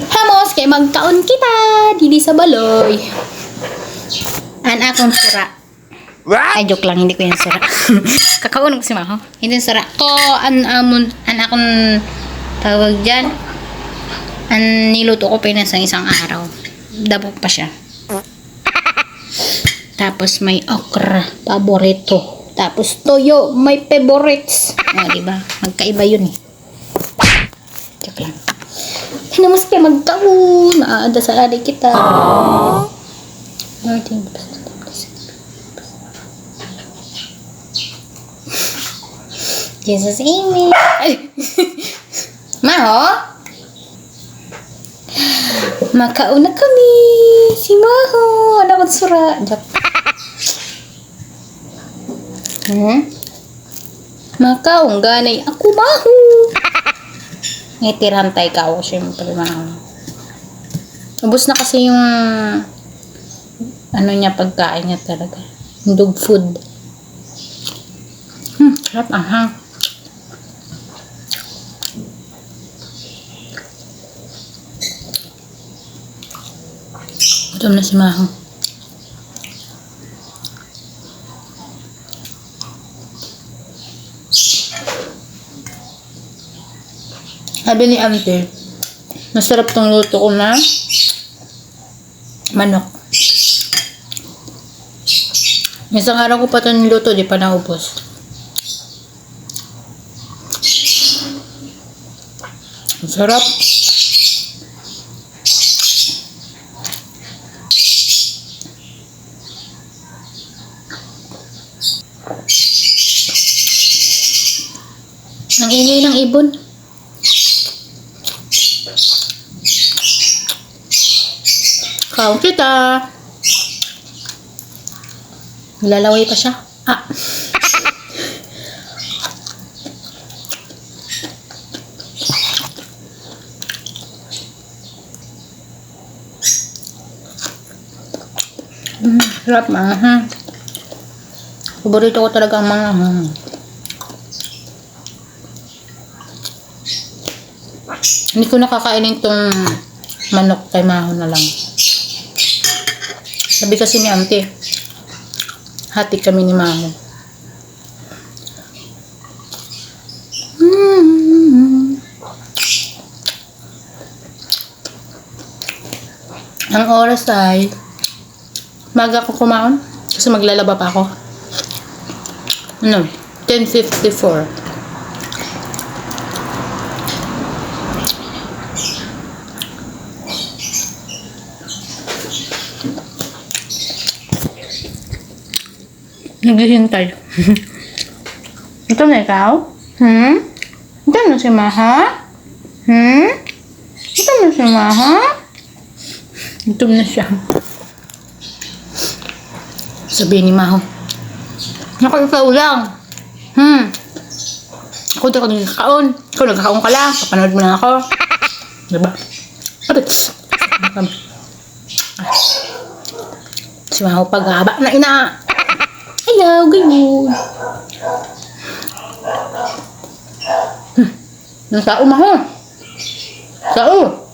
Hamos, kay magkaon kita. Dili sa baloy. An akong sura. What? Ay, joke lang. Hindi ko yung sura. Kakaon ko si Maho. Hindi yung sura. Ko, an akong tawag dyan. An niluto ko isang araw. Dabog pa siya. Tapos may okra, paborito. Tapos toyo, may favorites. O, diba? Magkaiba yun eh. Joke lang. Hinamas kayo magkaon. Maaada sa adik kita. Jesus, amen. Ay. Maho? Makaon na kami. Si Maho. Anak kong sura. Joke. Makaon ganay ako, Maho. Ngitirantay ka ako, syempre, Maho. Ubus na kasi yung ano niya, pagkain niya talaga. Dog food. Sarap, aha. Gutom na si Maho. Sabi ni Auntie, masarap tong luto ko na manok. Isang araw ko pa ito niluto, di pa naubos. Ang sarap. Ang ingay ng ibon. Kaon kita. Lalaway pa siya. Ah. Sarap, ha. Paborito ko talaga ang mga Hindi ko nakakainin tong manok kay Maho na lang. Sabi kasi ni Auntie, hati kami ni Maho. Ang oras ay maga ko kumaon kasi maglalaba pa ako. Ano? 10:54. Naghihintay. Ito na ikaw? Ito na si Maha? Ito na si Maha? Ito na siya. Sabihin ni Maho, ako ikaw lang. Ako di ako nagkakaon. Ikaw nagkakaon ka lang. Papanood mo lang ako. Diba? Si Maho paghaba na ina. Ayaw, ganyan. Nasao, Maho. Sao.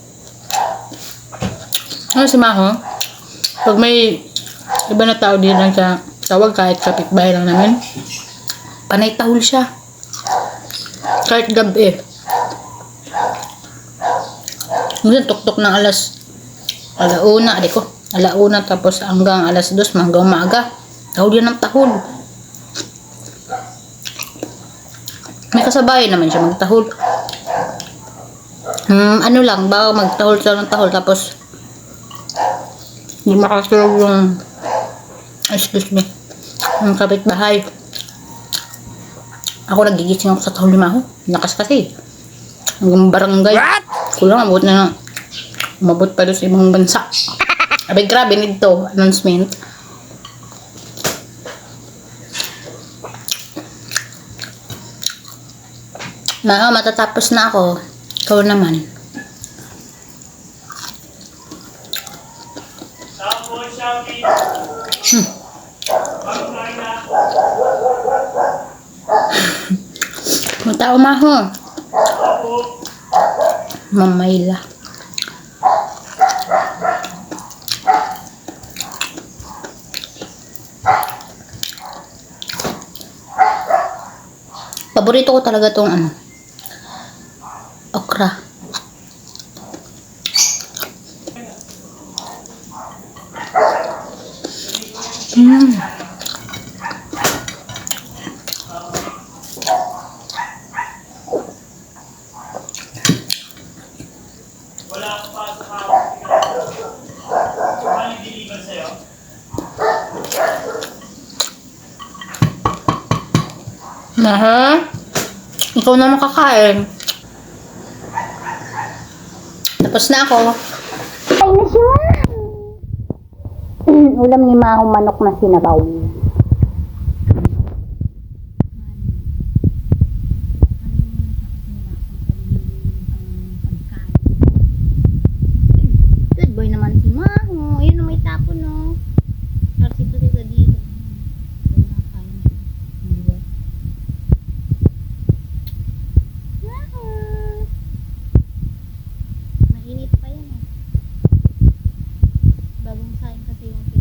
Ano si Maho? Pag may iba na tao din lang sa tawag, kahit kapitbahay lang namin, panay tahol siya. Kahit gabi. Minsan tuktok ng alauna, alauna, tapos hanggang 2:00, hanggang maaga. Tahol yan ng tahol. May kasabay naman siya magtahol. Ano lang, baka magtahol siya ng tahol, tapos hindi makasulog yung excuse me, ang kapitbahay. Ako nagigising ako sa tahol ni Maho. Lakas kasi. Hanggang barangay. Kulang, umabot pa doon sa ibang bansa. Abay, grabe nito. Announcement. Maho, matatapos na ako. Ikaw naman. Matao, Maho. Mamayla. Paborito ko talaga tong okra. Aha. Ikaw na makakain. Tapos na ako. Ay na siya. Ulam ni Mahong manok na sinabaw. Good boy naman si Maho. Ayun na may tapon, no. Narsito dito dito. Maho. Mainit pa yan, eh. Bagong saing kasi yung